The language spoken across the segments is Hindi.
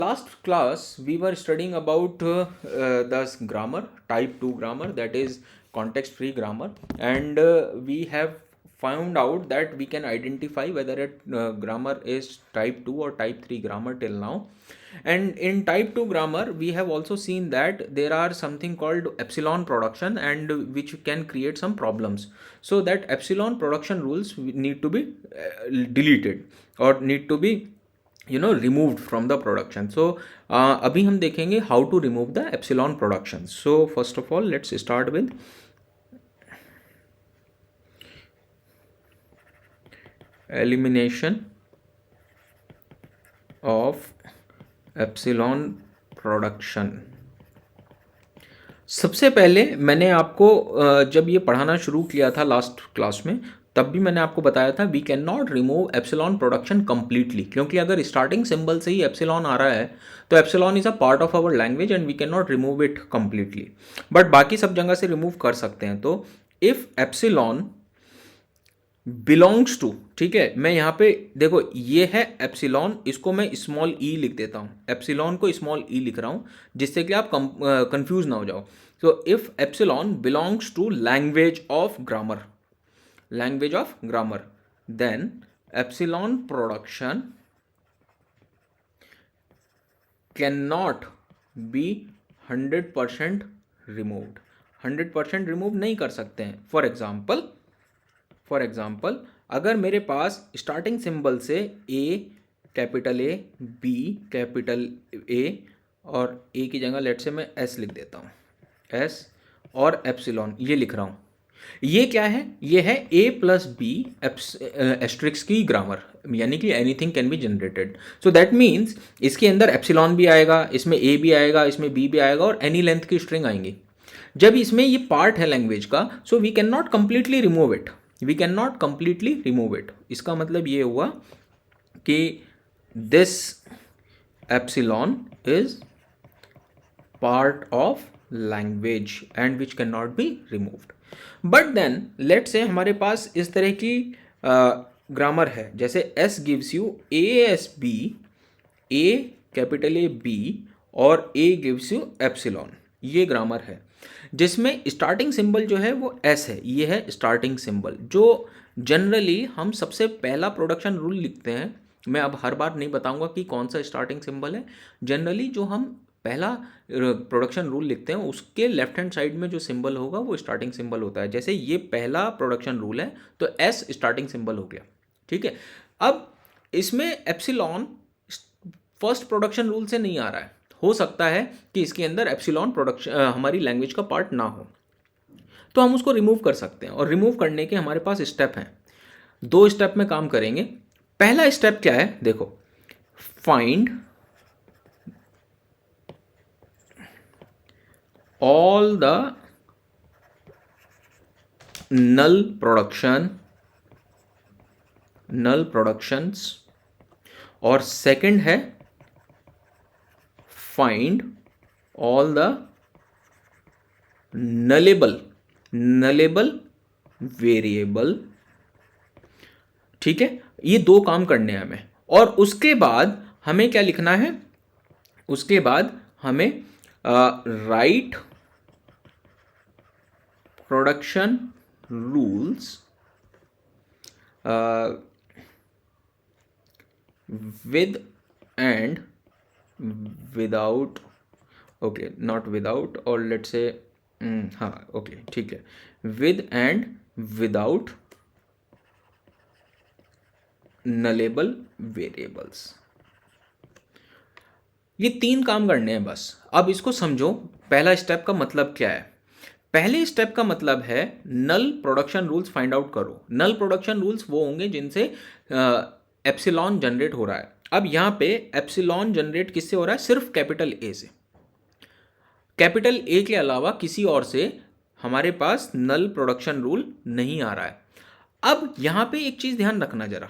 Last class we were studying about the grammar, type 2 grammar, that is context free grammar, and we have found out that we can identify whether a grammar is type 2 or type 3 grammar till now. And in type 2 grammar we have also seen that there are something called epsilon production, and which can create some problems. So that epsilon production rules need to be deleted or need to be removed from the production. So अभी हम देखेंगे how to remove the epsilon production. So first of all let's start with elimination of epsilon production. सबसे पहले मैंने आपको जब ये पढ़ाना शुरू किया था लास्ट क्लास में, तब भी मैंने आपको बताया था we can not remove epsilon production completely, क्योंकि अगर स्टार्टिंग सिंबल से ही एप्सिलॉन आ रहा है तो epsilon is a part of our language and we can not remove it completely, but बाकी सब जगह से रिमूव कर सकते हैं. तो इफ एप्सिलॉन बिलोंग्स टू, ठीक है, मैं यहाँ पे देखो ये है एप्सिलॉन, इसको मैं स्मॉल ई लिख देता हूँ, एप्सिलॉन को स्मॉल ई लिख रहा हूँ जिससे कि आप कंफ्यूज ना हो जाओ. तो if epsilon belongs to language of grammar, language of grammar, then epsilon production cannot be 100% removed. 100% remove नहीं कर सकते हैं. फॉर एग्जाम्पल अगर मेरे पास स्टार्टिंग सिंबल से A capital A, B capital A, और ए की जगह लेट से मैं एस लिख देता हूँ, एस और एप्सिलॉन ये लिख रहा हूँ. ये क्या है? ये है ए प्लस बी एस्ट्रिक्स की ग्रामर, यानी कि anything can be generated. So that means इसके अंदर एप्सिलॉन भी आएगा, इसमें ए भी आएगा, इसमें बी भी आएगा और एनी लेंथ की स्ट्रिंग आएंगी. जब इसमें ये पार्ट है लैंग्वेज का, so we can not completely remove it, we can not completely remove it. इसका मतलब ये हुआ कि this epsilon is part of language and which can not be removed. But then let say हमारे पास इस तरह की ग्रामर है, जैसे S gives you A S B, A capital A B और ए गिव्स यू एप्सिलॉन. ये ग्रामर है जिसमें स्टार्टिंग सिंबल जो है वो एस है. ये है स्टार्टिंग सिंबल जो जनरली हम सबसे पहला प्रोडक्शन रूल लिखते हैं. मैं अब हर बार नहीं बताऊंगा कि कौन सा स्टार्टिंग सिंबल है. जनरली जो हम पहला प्रोडक्शन रूल लिखते हैं उसके लेफ्ट हैंड साइड में जो सिंबल होगा वो स्टार्टिंग सिंबल होता है. जैसे ये पहला प्रोडक्शन रूल है तो एस स्टार्टिंग सिंबल हो गया, ठीक है. अब इसमें एप्सिलॉन फर्स्ट प्रोडक्शन रूल से नहीं आ रहा है, हो सकता है कि इसके अंदर एप्सिलॉन प्रोडक्शन हमारी लैंग्वेज का पार्ट ना हो, तो हम उसको रिमूव कर सकते हैं. और रिमूव करने के हमारे पास स्टेप हैं, 2 स्टेप में काम करेंगे. पहला स्टेप क्या है? देखो, find all the null productions, और सेकंड है find all the nullable variable. ठीक है, ये 2 काम करने हैं हमें. और उसके बाद हमें क्या लिखना है? उसके बाद हमें right production rules with and without, okay, not without, or let's say हाँ okay ठीक है, with and without nullable variables. ये 3 काम करने हैं बस. अब इसको समझो, पहला स्टेप का मतलब क्या है. पहले स्टेप का मतलब है नल प्रोडक्शन रूल्स फाइंड आउट करो. नल प्रोडक्शन रूल्स वो होंगे जिनसे एप्सिलॉन जनरेट हो रहा है. अब यहाँ पे एप्सिलॉन जनरेट किससे हो रहा है? सिर्फ कैपिटल ए से. कैपिटल ए के अलावा किसी और से हमारे पास नल प्रोडक्शन रूल नहीं आ रहा है. अब यहाँ पे एक चीज़ ध्यान रखना जरा,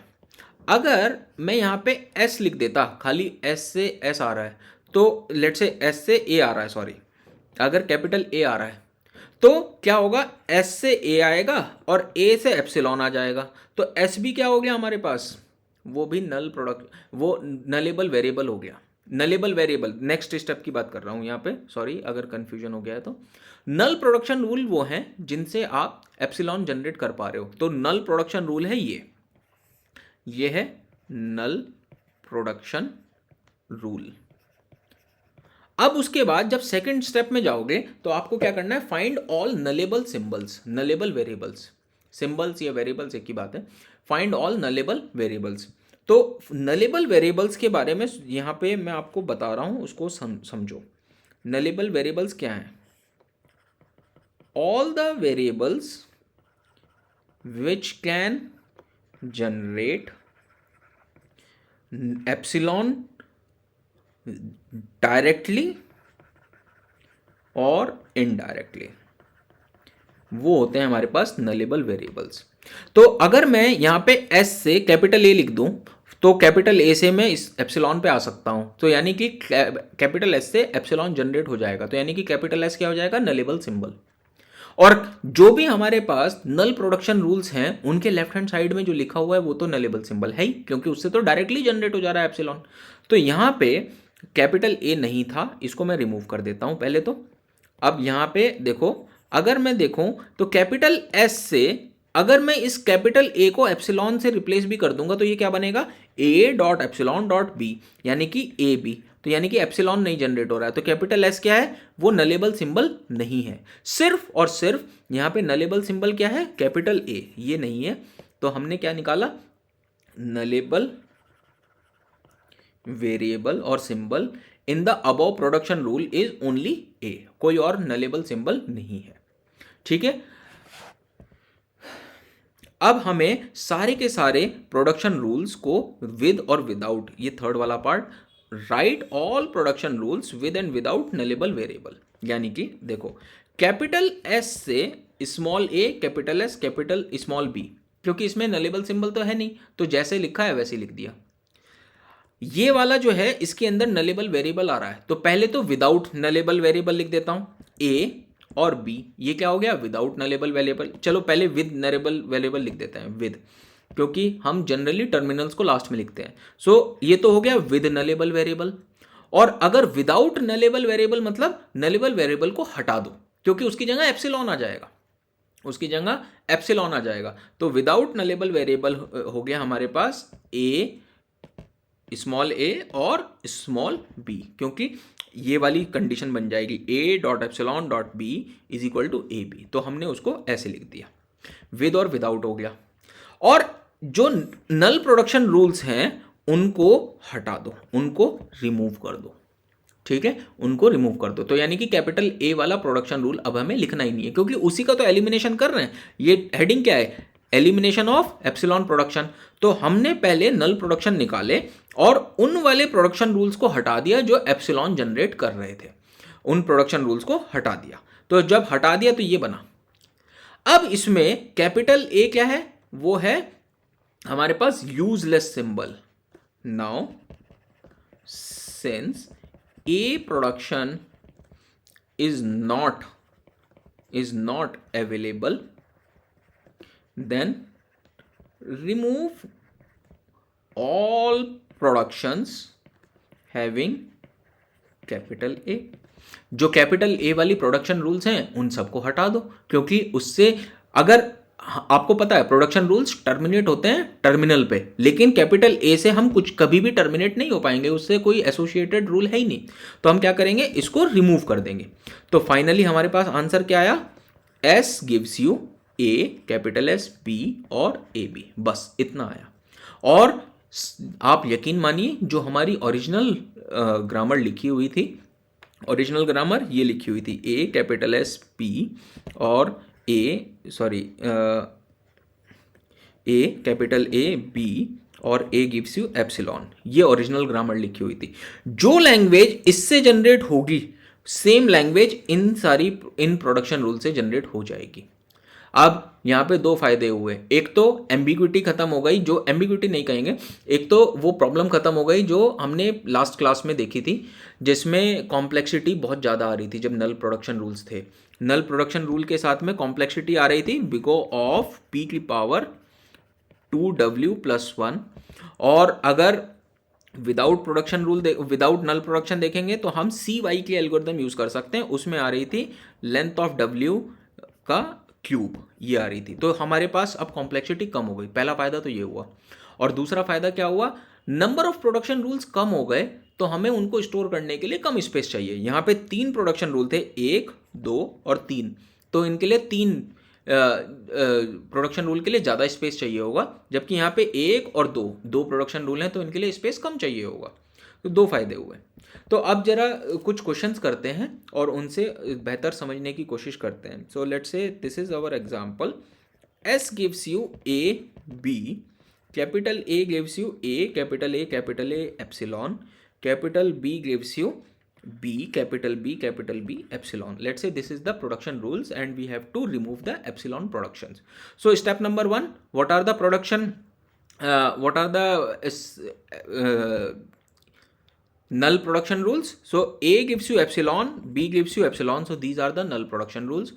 अगर मैं यहाँ पे एस लिख देता, खाली एस से एस आ रहा है, तो लेट से एस से ए आ रहा है, सॉरी, अगर कैपिटल ए आ रहा है तो क्या होगा? एस से ए आएगा और ए से एप्सिलॉन आ जाएगा, तो एस भी क्या हो गया हमारे पास? वो भी नल प्रोडक्ट, वो नलेबल वेरिएबल हो गया. नलेबल वेरिएबल, नेक्स्ट स्टेप की बात कर रहा हूं यहां पे, सॉरी अगर कंफ्यूजन हो गया है तो। नल प्रोडक्शन रूल वो हैं जिनसे आप एप्सिलॉन जनरेट कर पा रहे हो, तो नल प्रोडक्शन रूल है ये है नल प्रोडक्शन रूल। अब उसके बाद जब सेकंड स्टेप में जाओगे तो आपको क्या करना है, find all nullable symbols, nullable variables, symbols या वेरिएबल्स एक ही बात है, फाइंड ऑल नलेबल वेरिएबल्स। तो नलेबल वेरिएबल्स के बारे में यहां पे मैं आपको बता रहा हूं, उसको समझो। नलेबल वेरिएबल्स क्या है? All the variables which can generate epsilon directly और इनडायरेक्टली, वो होते हैं हमारे पास नलेबल वेरिएबल्स। तो अगर मैं यहां पे एस से कैपिटल ए लिख दूं तो कैपिटल ए से मैं इस एप्सिलॉन पे आ सकता हूं, तो यानी कि कैपिटल एस से एप्सिलॉन जनरेट हो जाएगा, तो यानी कि कैपिटल एस क्या हो जाएगा, नलेबल सिंबल। और जो भी हमारे पास नल प्रोडक्शन रूल्स हैं उनके लेफ्ट हैंड साइड में जो लिखा हुआ है वो तो नलेबल सिंबल है ही, क्योंकि उससे तो डायरेक्टली जनरेट हो जा रहा है एप्सिलॉन। तो यहां पे कैपिटल ए नहीं था, इसको मैं रिमूव कर देता हूं पहले तो। अब यहां पे देखो, अगर मैं देखूं तो कैपिटल एस से अगर मैं इस कैपिटल ए को एप्सिलॉन से रिप्लेस भी कर दूंगा तो ये क्या बनेगा, A dot epsilon dot B, यानी कि ए बी, तो यानी कि एप्सिलॉन नहीं जनरेट हो रहा है। तो कैपिटल एस क्या है, वो नलेबल सिंबल नहीं है, सिर्फ और सिर्फ यहां पे नलेबल सिंबल क्या है, कैपिटल ए, ये नहीं है। तो हमने क्या निकाला, नलेबल वेरिएबल और symbol in the above production rule is only A, कोई और नलेबल सिंबल नहीं है। ठीक है, अब हमें सारे के सारे प्रोडक्शन रूल्स को विद और विदाउट, ये थर्ड वाला part, right all production rules with and without nullable variable. यानी कि देखो, कैपिटल एस से small A, capital S, capital small B, क्योंकि इसमें नलेबल सिंबल तो है नहीं, तो जैसे लिखा है वैसे लिख दिया। ये वाला जो है इसके अंदर नलेबल वेरिएबल आ रहा है, तो पहले तो विदाउट नलेबल वेरिएबल लिख देता हूं, ए और बी, ये क्या हो गया, विदाउट नलेबल वेरिएबल। चलो पहले विद नलेबल वेरिएबल लिख देते हैं, विद, क्योंकि हम जनरली टर्मिनल्स को लास्ट में लिखते हैं। सो ये तो हो गया विद नलेबल वेरिएबल। और अगर विदाउट नलेबल वेरिएबल मतलब नलेबल वेरिएबल को हटा दो, क्योंकि उसकी जगह एप्सिलॉन आ जाएगा, उसकी जगह एप्सिलॉन आ जाएगा। तो विदाउट नलेबल वेरिएबल हो गया हमारे पास ए, स्मॉल ए और स्मॉल बी, क्योंकि ये वाली कंडीशन बन जाएगी A dot epsilon dot B is equal to A B, तो हमने उसको ऐसे लिख दिया, विद और विदाउट हो गया। और जो नल प्रोडक्शन रूल्स हैं उनको हटा दो, उनको रिमूव कर दो, ठीक है, उनको रिमूव कर दो। तो यानी कि कैपिटल ए वाला प्रोडक्शन रूल अब हमें लिखना ही नहीं है, क्योंकि उसी का तो एलिमिनेशन कर रहे हैं। ये हेडिंग क्या है, एलिमिनेशन ऑफ एप्सिलॉन प्रोडक्शन। तो हमने पहले नल प्रोडक्शन निकाले और उन वाले प्रोडक्शन रूल्स को हटा दिया जो एप्सिलॉन जनरेट कर रहे थे, उन प्रोडक्शन रूल्स को हटा दिया। तो जब हटा दिया तो ये बना। अब इसमें कैपिटल ए क्या है, वो है हमारे पास useless symbol. Now since A production is not available, then remove all productions having capital A. जो कैपिटल ए वाली प्रोडक्शन रूल्स हैं उन सबको हटा दो, क्योंकि उससे अगर आपको पता है प्रोडक्शन रूल्स टर्मिनेट होते हैं टर्मिनल पे, लेकिन कैपिटल ए से हम कुछ कभी भी टर्मिनेट नहीं हो पाएंगे, उससे कोई एसोसिएटेड रूल है ही नहीं। तो हम क्या करेंगे, इसको रिमूव कर देंगे। तो फाइनली हमारे पास आंसर क्या आया, S gives you A, capital S, B और ए बी, बस इतना आया। और आप यकीन मानिए जो हमारी ओरिजिनल ग्रामर लिखी हुई थी, ओरिजिनल ग्रामर ये लिखी हुई थी, ए कैपिटल एस पी और ए कैपिटल ए बी और ए गिव्स यू एप्सिलॉन, ये ओरिजिनल ग्रामर लिखी हुई थी। जो लैंग्वेज इससे जनरेट होगी same language in production rule से जनरेट हो जाएगी। अब यहाँ पे दो फायदे हुए, एक तो एम्बिग्विटी खत्म हो गई, जो एम्बिग्विटी नहीं कहेंगे, एक तो वो प्रॉब्लम खत्म हो गई जो हमने लास्ट क्लास में देखी थी, जिसमें कॉम्प्लेक्सिटी बहुत ज़्यादा आ रही थी जब नल प्रोडक्शन रूल्स थे। नल प्रोडक्शन रूल के साथ में कॉम्प्लेक्सिटी आ रही थी बिकॉज ऑफ p की पावर 2w+1, और अगर विदाउट नल प्रोडक्शन देखेंगे तो हम सी वाई के एल्गोरिदम यूज़ कर सकते हैं। उसमें आ रही थी लेंथ ऑफ डब्ल्यू का क्यूब, ये आ रही थी, तो हमारे पास अब कॉम्प्लेक्सिटी कम हो गई। पहला फ़ायदा तो ये हुआ। और दूसरा फ़ायदा क्या हुआ, नंबर ऑफ प्रोडक्शन रूल्स कम हो गए, तो हमें उनको स्टोर करने के लिए कम स्पेस चाहिए। यहाँ पे 3 प्रोडक्शन रूल थे, 1, 2 और 3, तो इनके लिए 3 प्रोडक्शन रूल के लिए ज़्यादा स्पेस चाहिए होगा, जबकि यहाँ पे 1 और 2 प्रोडक्शन रूल हैं, तो इनके लिए स्पेस कम चाहिए होगा। तो 2 फायदे हुए। तो अब जरा कुछ क्वेश्चंस करते हैं और उनसे बेहतर समझने की कोशिश करते हैं। So let's say this is our example, S gives you A B, capital A gives you A, capital A epsilon, capital B gives you B, capital B, epsilon. Let's say this is the production rules and we have to remove the epsilon productions. So step number 1, what are the production, what are the null production rules? So A gives you epsilon, B gives you epsilon, so these are the null production rules.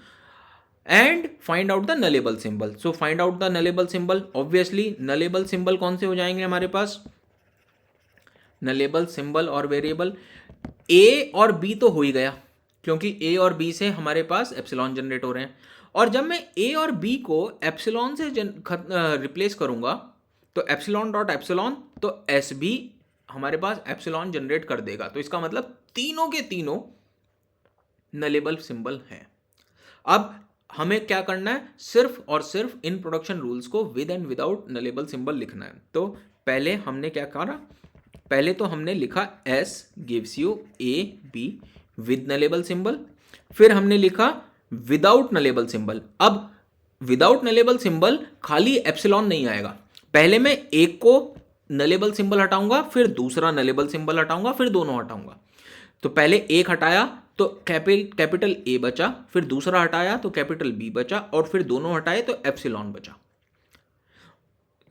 And find out the nullable symbol. So find out the nullable symbol. Obviously nullable symbol कौन से हो जाएंगे हमारे पास, nullable symbol और variable ए और बी तो हो ही गया, क्योंकि ए और बी से हमारे पास एप्सिलॉन जनरेट हो रहे हैं। और जब मैं ए और बी को एप्सिलॉन से रिप्लेस करूंगा तो एप्सिलॉन डॉट एप्सिलॉन, तो एस भी हमारे पास एप्सिलॉन जनरेट कर देगा। तो इसका मतलब तीनों के तीनों नलेबल सिंबल हैं। अब हमें क्या करना है, सिर्फ और सिर्फ इन प्रोडक्शन रूल्स को with and without nullable symbol लिखना है। तो पहले हमने क्या करा, पहले तो हमने लिखा S gives you A be with nullable symbol, फिर हमने लिखा विदाउट नलेबल सिंबल। अब विदाउट नलेबल सिंबल खाली एप्सिलॉन नहीं आएगा, पहले मैं एक को नलेबल सिंबल हटाऊंगा, फिर दूसरा नलेबल सिंबल हटाऊंगा, फिर दोनों हटाऊंगा। तो पहले एक हटाया तो कैपिटल ए बचा, फिर दूसरा हटाया तो कैपिटल बी बचा, और फिर दोनों हटाए तो एप्सिलॉन बचा।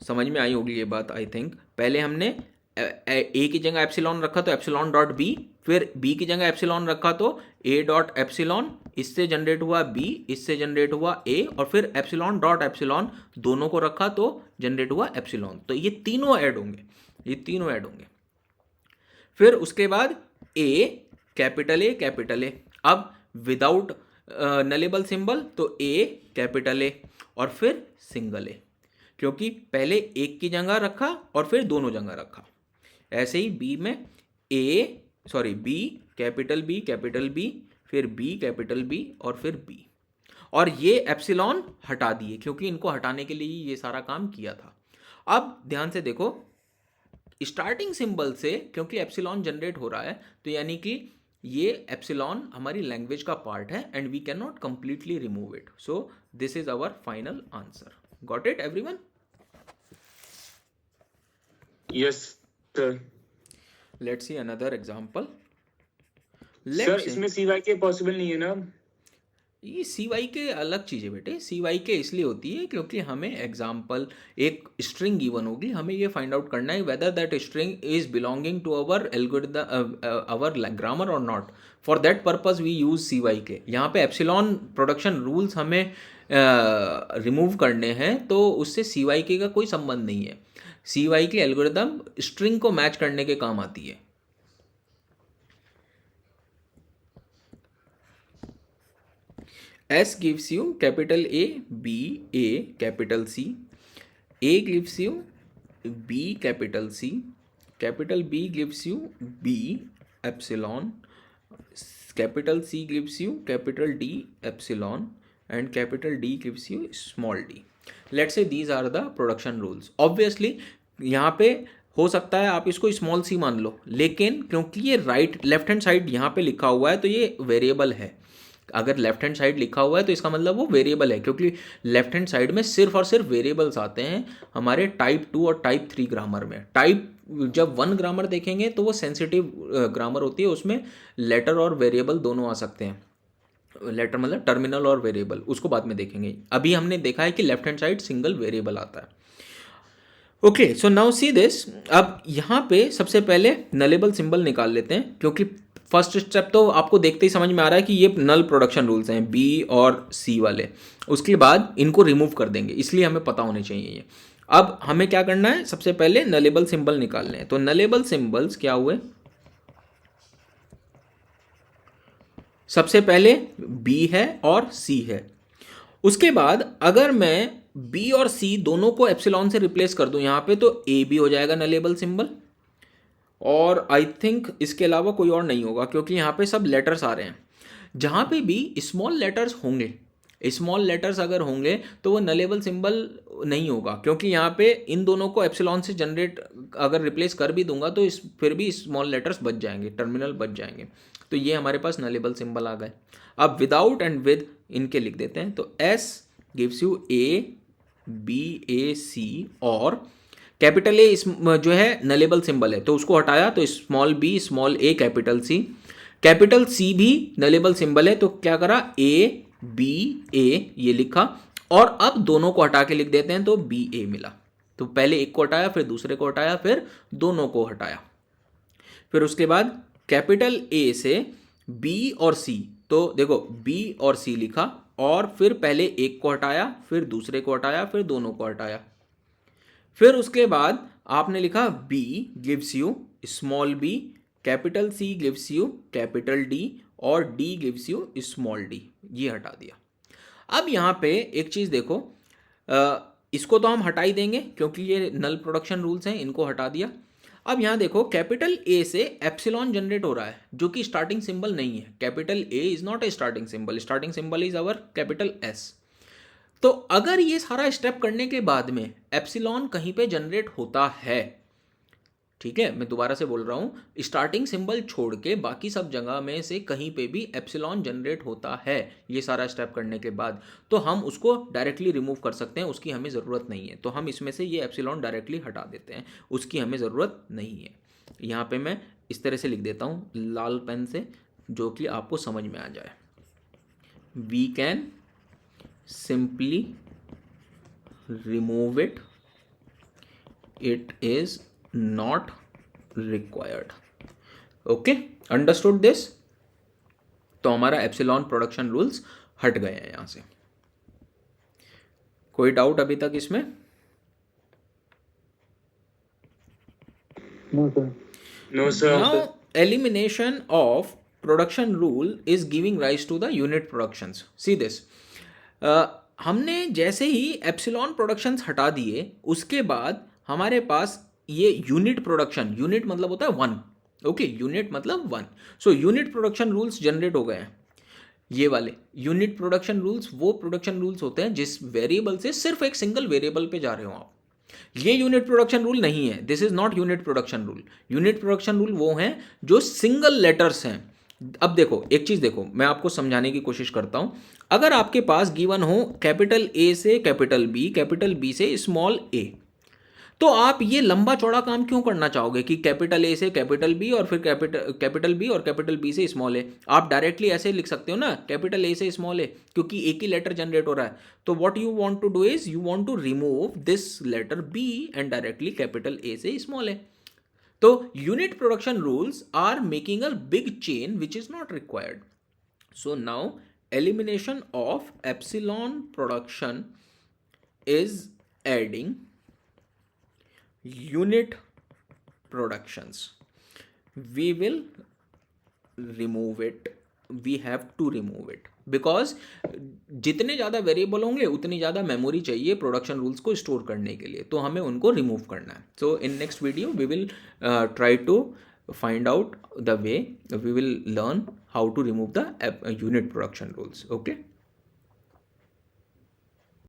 समझ में आई होगी ये बात आई थिंक। पहले हमने ए की जगह एप्सिलॉन रखा तो एप्सिलॉन डॉट बी, फिर बी की जगह एप्सिलॉन रखा तो ए डॉट एप्सिलॉन, इससे जनरेट हुआ बी, इससे जनरेट हुआ ए, और फिर एप्सिलॉन डॉट एप्सिलॉन दोनों को रखा तो जनरेट हुआ एप्सिलॉन। तो ये तीनों ऐड होंगे, ये तीनों ऐड होंगे। फिर उसके बाद ए कैपिटल ए, अब विदाउट नलेबल सिंबल तो ए कैपिटल ए और फिर सिंगल ए, क्योंकि पहले एक की जगह रखा और फिर दोनों जगह रखा। ऐसे ही बी में बी कैपिटल बी, फिर बी कैपिटल बी और फिर बी, और ये एप्सिलॉन हटा दिए क्योंकि इनको हटाने के लिए ये सारा काम किया था। अब ध्यान से देखो, स्टार्टिंग सिंबल से क्योंकि एप्सिलॉन जनरेट हो रहा है, तो यानी कि ये एप्सिलॉन हमारी लैंग्वेज का पार्ट है and we can not completely remove it. So this is our final answer. Got it everyone? Yes sir. Let's see another example. Sir इसमें CY के पॉसिबल नहीं है ना? ये CY के अलग चीज़ है बेटे। CY के इसलिए होती है क्योंकि हमें एग्जाम्पल एक स्ट्रिंग गिवन होगी, हमें ये फाइंड आउट करना है whether that string is belonging to our algorithm our grammar और not. For that purpose we use CY के। यहाँ पे एप्सिलॉन प्रोडक्शन रूल्स हमें रिमूव करने हैं, तो उससे CY के का कोई संबंध नहीं है। CY के एल्गोरिथम स्ट्रिंग को मैच करने के काम आती है। S gives you capital A, B, A, capital C. A gives you B, capital C. Capital B gives you B, epsilon. Capital C gives you capital D, epsilon. And capital D gives you small d. Let's say these are the production rules. Obviously, यहाँ पे हो सकता है आप इसको स्मॉल सी मान लो, लेकिन क्योंकि ये लेफ्ट हैंड साइड यहाँ पे लिखा हुआ है तो ये वेरिएबल है। अगर लेफ्ट हैंड साइड लिखा हुआ है तो इसका मतलब वो वेरिएबल है, क्योंकि लेफ्ट हैंड साइड में सिर्फ और सिर्फ वेरिएबल्स आते हैं हमारे टाइप 2 और टाइप 3 ग्रामर में। टाइप जब 1 ग्रामर देखेंगे तो वो सेंसिटिव ग्रामर होती है, उसमें लेटर और वेरिएबल दोनों आ सकते हैं। लेटर मतलब टर्मिनल और वेरिएबल, उसको बाद में देखेंगे। अभी हमने देखा है कि left hand side single variable आता है। Okay, so now see this. अब यहाँ पे सबसे पहले नलेबल सिंबल निकाल लेते हैं, क्योंकि फर्स्ट स्टेप तो आपको देखते ही समझ में आ रहा है कि ये नल प्रोडक्शन रूल्स हैं B और C वाले। उसके बाद इनको रिमूव कर देंगे, इसलिए हमें पता होने चाहिए ये। अब हमें क्या करना है, सबसे पहले नलेबल सिंबल निकालने हैं। तो नलेबल सिंबल्स क्या हुए, सबसे पहले बी है और सी है। उसके बाद अगर मैं बी और सी दोनों को एप्सिलॉन से रिप्लेस कर दूं यहां पे, तो ए भी हो जाएगा नलेबल सिंबल, और आई थिंक इसके अलावा कोई और नहीं होगा, क्योंकि यहाँ पे सब लेटर्स आ रहे हैं। जहाँ पे भी स्मॉल लेटर्स होंगे, स्मॉल लेटर्स अगर होंगे तो वो नलेबल सिंबल नहीं होगा, क्योंकि यहाँ पे इन दोनों को एप्सिलॉन से जनरेट अगर रिप्लेस कर भी दूंगा तो फिर भी स्मॉल लेटर्स बच जाएंगे, टर्मिनल बच जाएंगे। तो ये हमारे पास नलेबल सिंबल आ गए। अब विदाउट एंड विद इनके लिख देते हैं। तो S gives you A B A C, और कैपिटल ए जो है नलेबल सिंबल है तो उसको हटाया, तो small B small A capital C. Capital C भी नलेबल सिंबल है तो क्या करा, ए बी ए ये लिखा, और अब दोनों को हटा के लिख देते हैं तो बी ए मिला। तो पहले एक को हटाया, फिर दूसरे को हटाया, फिर दोनों को हटाया। फिर उसके बाद कैपिटल ए से बी और सी, तो देखो बी और सी लिखा, और फिर पहले एक को हटाया, फिर दूसरे को हटाया, फिर दोनों को हटाया। फिर उसके बाद आपने लिखा B gives you small b, capital C gives you capital D, और D gives you small d, ये हटा दिया। अब यहाँ पे एक चीज़ देखो, इसको तो हम हटा ही देंगे क्योंकि ये नल प्रोडक्शन रूल्स हैं, इनको हटा दिया। अब यहाँ देखो कैपिटल A से एप्सिलॉन जनरेट हो रहा है जो कि स्टार्टिंग सिंबल नहीं है। Capital A is not a starting symbol, starting symbol is our capital S। तो अगर ये सारा स्टेप करने के बाद में एप्सिलॉन कहीं पे जनरेट होता है, ठीक है, मैं दोबारा से बोल रहा हूं, स्टार्टिंग सिंबल छोड़ के बाकी सब जगह में से कहीं पे भी एप्सिलॉन जनरेट होता है ये सारा स्टेप करने के बाद, तो हम उसको डायरेक्टली रिमूव कर सकते हैं, उसकी हमें ज़रूरत नहीं है। तो हम इसमें से ये एप्सिलॉन डायरेक्टली हटा देते हैं, उसकी हमें ज़रूरत नहीं है। यहाँ पे मैं इस तरह से लिख देता हूँ लाल पेन से, जो कि आपको समझ में आ जाए। We can simply remove it, it is not required। okay, understood this? तो हमारा एप्सिलॉन प्रोडक्शन रूल्स हट गए हैं यहां से। कोई डाउट अभी तक इसमें? No sir। Now elimination of production rule is giving rise to the unit productions। see this, हमने जैसे ही एप्सिलॉन प्रोडक्शंस हटा दिए उसके बाद हमारे पास ये यूनिट प्रोडक्शन, यूनिट मतलब होता है वन, ओके, यूनिट मतलब one. So unit production rules generate हो गए हैं। ये वाले यूनिट प्रोडक्शन रूल्स वो प्रोडक्शन रूल्स होते हैं जिस वेरिएबल से सिर्फ एक सिंगल वेरिएबल पे जा रहे हो आप। ये यूनिट प्रोडक्शन रूल नहीं है, this is not unit production rule. Unit production rule वो हैं जो सिंगल लेटर्स हैं। अब देखो एक चीज देखो, मैं आपको समझाने की कोशिश करता हूं। अगर आपके पास गिवन हो कैपिटल ए से कैपिटल बी से स्मॉल ए, तो आप ये लंबा चौड़ा काम क्यों करना चाहोगे कि कैपिटल ए से कैपिटल बी और फिर कैपिटल बी और कैपिटल बी से स्मॉल ए? आप डायरेक्टली ऐसे लिख सकते हो ना, कैपिटल ए से स्मॉल ए, क्योंकि एक ही लेटर जनरेट हो रहा है। तो what you want to do is you want to remove this letter B and directly capital A से स्मॉल ए। तो unit production rules are making a big chain which is not required. So now elimination of epsilon production is adding unit productions। we will remove it, we have to remove it because जितने ज़्यादा वेरिएबल होंगे उतनी ज़्यादा मेमोरी चाहिए प्रोडक्शन रूल्स को स्टोर करने के लिए, तो हमें उनको रिमूव करना है। So in next video we will try to find out the way, we will learn how to remove the unit production rules। okay।